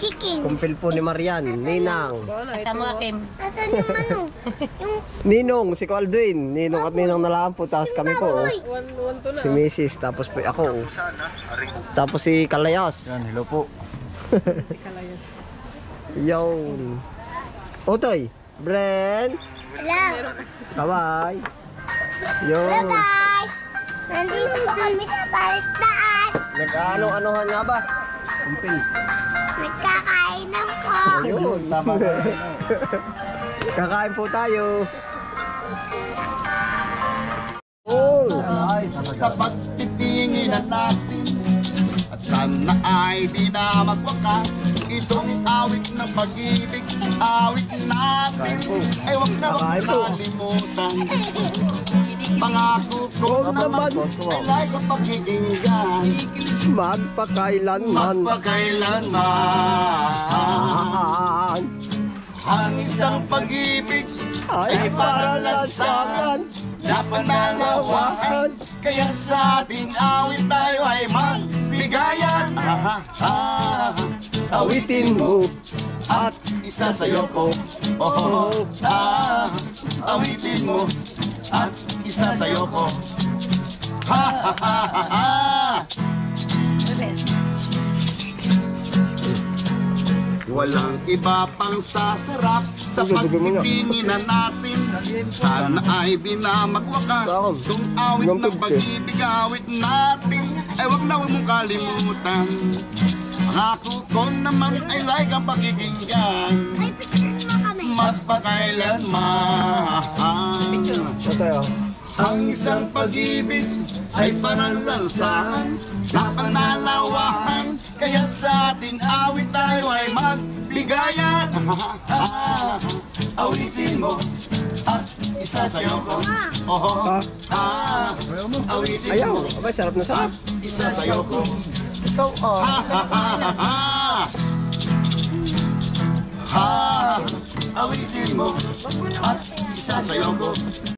chicken. Kumpil po ni Marian, Ninang. Kasama Kim. Asan yung ano? Yung Ninong, si Aldwin. Ninong at Ninang nalaan po. Tapos kami po. baboy. Si Mrs. Tapos po ako. Tapos si Kalayas. Yan, hello po. Yun. Otoy. Bren. Hello. Bye-bye. Hello Yun. guys. Nandito po kami sa palistaan. Nag-ano-anohan nga ba? Kumpil. Nagkakainan po. Yun. Kakain po tayo. Oh. Sa pagtitinginan natin at sana ay di na magwakas itong awit ng pag-ibig, awit natin ay wag na wag nakalimutan. Pangako ko naman ay lay ko pakikinggan Magpakailanman. magpakailanman. Ang isang pag-ibig ay parang lansangan na panalawahan. Kaya sa ating awit tayo ay magbigayan. Awitin mo. At isa sa'yo ko. Awitin mo. At isa sa'yo ko. Ha ha ha ha ha. Walang iba pang sasarap sa pagtitinginan natin. Sana ay di na magwakas itong awit ng pag-ibig, awit natin ay wag na wag mong kalimutan. Pangako ko naman ay like ang pakikinggan Ay, picture mo kami. magpakailanman. Otoy. Ang isang pag-ibig ay parang lansangan na panalawahan. Kaya sa ating awit tayo ay magbigayan. Awitin mo at isa sa'yo ko. Awitin Ayaw. mo Abay, sarap na sarap. at isa sa'yo ko. Ikaw, oh. Awitin mo at isa sa'yo ko.